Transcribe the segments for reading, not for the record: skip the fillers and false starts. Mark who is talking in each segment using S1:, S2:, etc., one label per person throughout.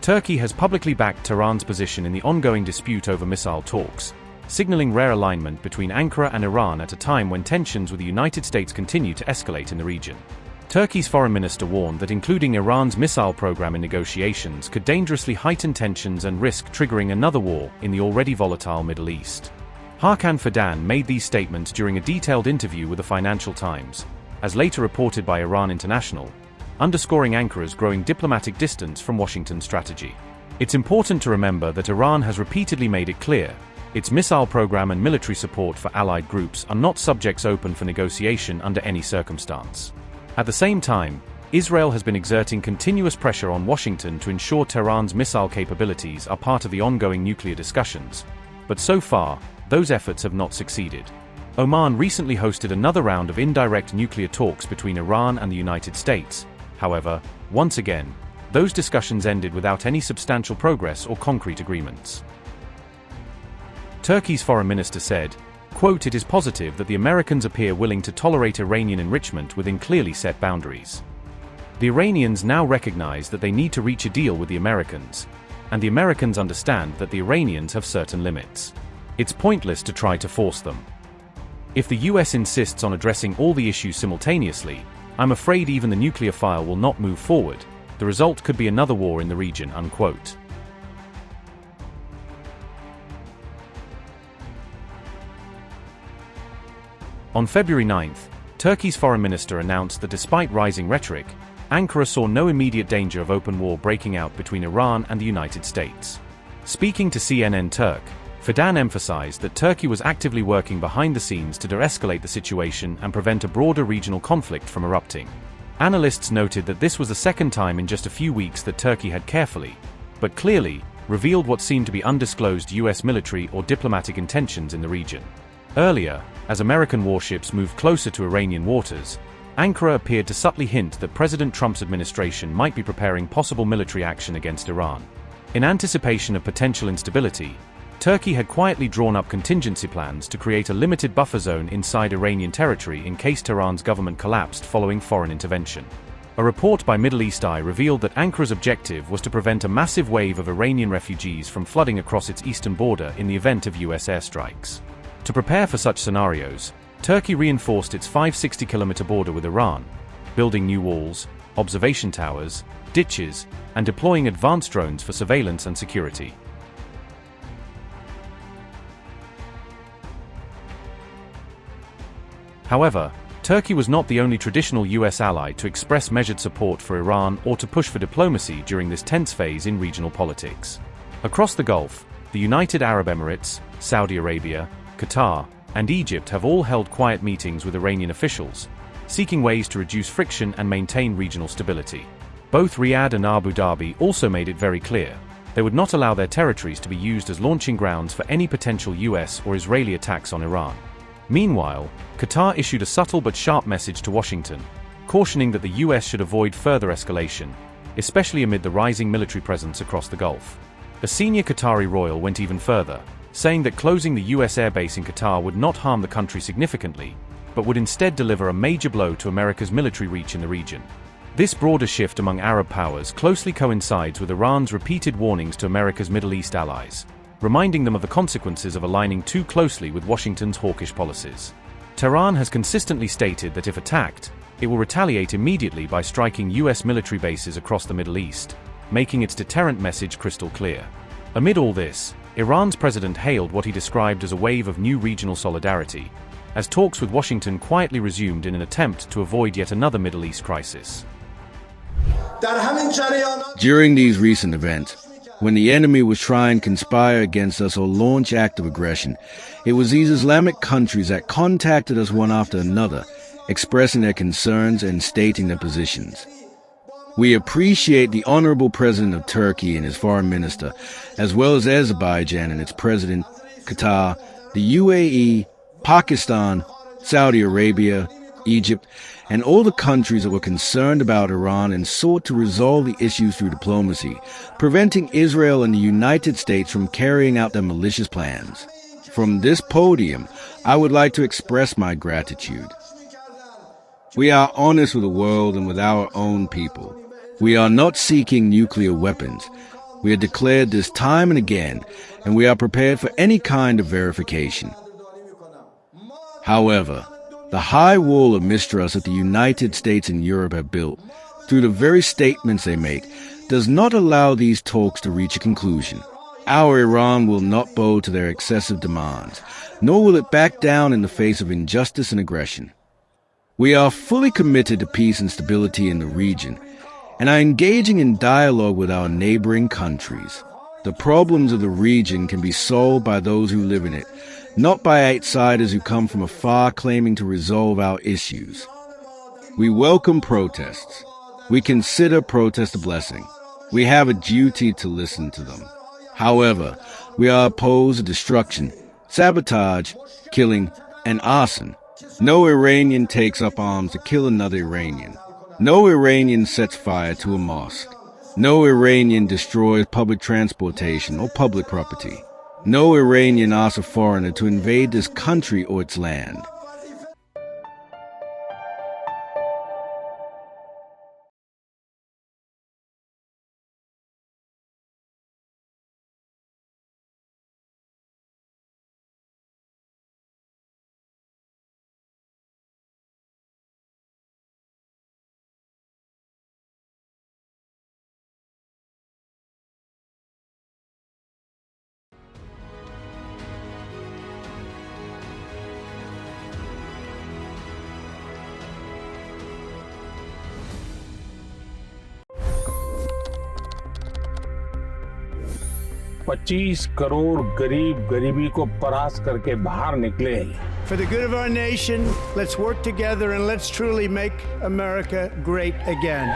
S1: Turkey has publicly backed Tehran's position in the ongoing dispute over missile talks, signaling rare alignment between Ankara and Iran at a time when tensions with the United States continue to escalate in the region. Turkey's foreign minister warned that including Iran's missile program in negotiations could dangerously heighten tensions and risk triggering another war in the already volatile Middle East. Hakan Fidan made these statements during a detailed interview with the Financial Times, as later reported by Iran International, underscoring Ankara's growing diplomatic distance from Washington's strategy. It's important to remember that Iran has repeatedly made it clear its missile program and military support for allied groups are not subjects open for negotiation under any circumstance. At the same time, Israel has been exerting continuous pressure on Washington to ensure Tehran's missile capabilities are part of the ongoing nuclear discussions, but so far, those efforts have not succeeded. Oman recently hosted another round of indirect nuclear talks between Iran and the United States. However, once again, those discussions ended without any substantial progress or concrete agreements. Turkey's foreign minister said, quote, "It is positive that the Americans appear willing to tolerate Iranian enrichment within clearly set boundaries. The Iranians now recognize that they need to reach a deal with the Americans, and the Americans understand that the Iranians have certain limits. It's pointless to try to force them. If the US insists on addressing all the issues simultaneously, I'm afraid even the nuclear file will not move forward. The result could be another war in the region," unquote. On February 9th, Turkey's foreign minister announced that despite rising rhetoric, Ankara saw no immediate danger of open war breaking out between Iran and the United States. Speaking to CNN Turk, Fidan emphasized that Turkey was actively working behind the scenes to de-escalate the situation and prevent a broader regional conflict from erupting. Analysts noted that this was the second time in just a few weeks that Turkey had carefully, but clearly, revealed what seemed to be undisclosed US military or diplomatic intentions in the region. Earlier, as American warships moved closer to Iranian waters, Ankara appeared to subtly hint that President Trump's administration might be preparing possible military action against Iran. In anticipation of potential instability, Turkey had quietly drawn up contingency plans to create a limited buffer zone inside Iranian territory in case Tehran's government collapsed following foreign intervention. A report by Middle East Eye revealed that Ankara's objective was to prevent a massive wave of Iranian refugees from flooding across its eastern border in the event of US airstrikes. To prepare for such scenarios, Turkey reinforced its 560-kilometer border with Iran, building new walls, observation towers, ditches, and deploying advanced drones for surveillance and security. However, Turkey was not the only traditional US ally to express measured support for Iran or to push for diplomacy during this tense phase in regional politics. Across the Gulf, the United Arab Emirates, Saudi Arabia, Qatar, and Egypt have all held quiet meetings with Iranian officials, seeking ways to reduce friction and maintain regional stability. Both Riyadh and Abu Dhabi also made it very clear they would not allow their territories to be used as launching grounds for any potential US or Israeli attacks on Iran. Meanwhile, Qatar issued a subtle but sharp message to Washington, cautioning that the US should avoid further escalation, especially amid the rising military presence across the Gulf. A senior Qatari royal went even further, saying that closing the US airbase in Qatar would not harm the country significantly, but would instead deliver a major blow to America's military reach in the region. This broader shift among Arab powers closely coincides with Iran's repeated warnings to America's Middle East allies, reminding them of the consequences of aligning too closely with Washington's hawkish policies. Tehran has consistently stated that if attacked, it will retaliate immediately by striking US military bases across the Middle East, making its deterrent message crystal clear. Amid all this, Iran's president hailed what he described as a wave of new regional solidarity, as talks with Washington quietly resumed in an attempt to avoid yet another Middle East crisis.
S2: During these recent events, when the enemy was trying to conspire against us or launch acts of aggression, it was these Islamic countries that contacted us one after another, expressing their concerns and stating their positions. We appreciate the Honorable President of Turkey and his foreign minister, as well as Azerbaijan and its president, Qatar, the UAE, Pakistan, Saudi Arabia, Egypt, and all the countries that were concerned about Iran and sought to resolve the issues through diplomacy, preventing Israel and the United States from carrying out their malicious plans. From this podium, I would like to express my gratitude. We are honest with the world and with our own people. We are not seeking nuclear weapons. We have declared this time and again, and we are prepared for any kind of verification. However, the high wall of mistrust that the United States and Europe have built, through the very statements they make, does not allow these talks to reach a conclusion. Our Iran will not bow to their excessive demands, nor will it back down in the face of injustice and aggression. We are fully committed to peace and stability in the region, and are engaging in dialogue with our neighboring countries. The problems of the region can be solved by those who live in it, not by outsiders who come from afar claiming to resolve our issues. We welcome protests. We consider protest a blessing. We have a duty to listen to them. However, we are opposed to destruction, sabotage, killing, and arson. No Iranian takes up arms to kill another Iranian. No Iranian sets fire to a mosque. No Iranian destroys public transportation or public property. No Iranian asks a foreigner to invade this country or its land.
S3: $25 crore गरीब गरीबी को परास्त करके बाहर निकले।
S4: For the good of our nation, let's work together and let's truly make America great again.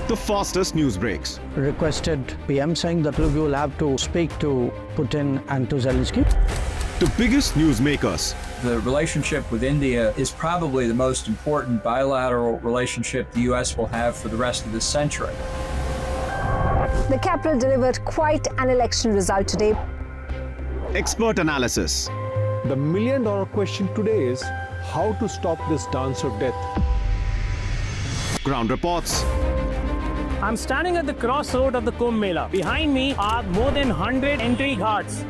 S5: The fastest news breaks.
S6: Requested PM saying that look, you will have to speak to Putin and to Zelensky.
S5: The biggest news makers.
S7: The relationship with India is probably the most important bilateral relationship the U.S. will have for the rest of this century.
S8: The capital delivered quite an election result today.
S5: Expert analysis.
S9: The million-dollar question today is how to stop this dance of death.
S5: Ground reports.
S10: I'm standing at the crossroad of the Kumbh Mela. Behind me are more than 100 entry ghats.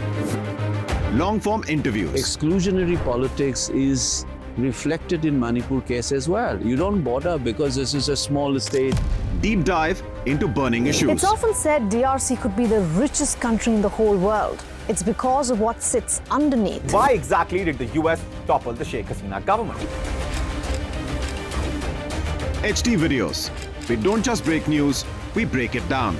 S5: Long-form interviews.
S11: Exclusionary politics is reflected in Manipur case as well. You don't bother because this is a small state.
S5: Deep dive into burning issues.
S8: It's often said DRC could be the richest country in the whole world. It's because of what sits underneath.
S12: Why exactly did the US topple the Sheikh Hasina government?
S5: HD videos. We don't just break news, we break it down.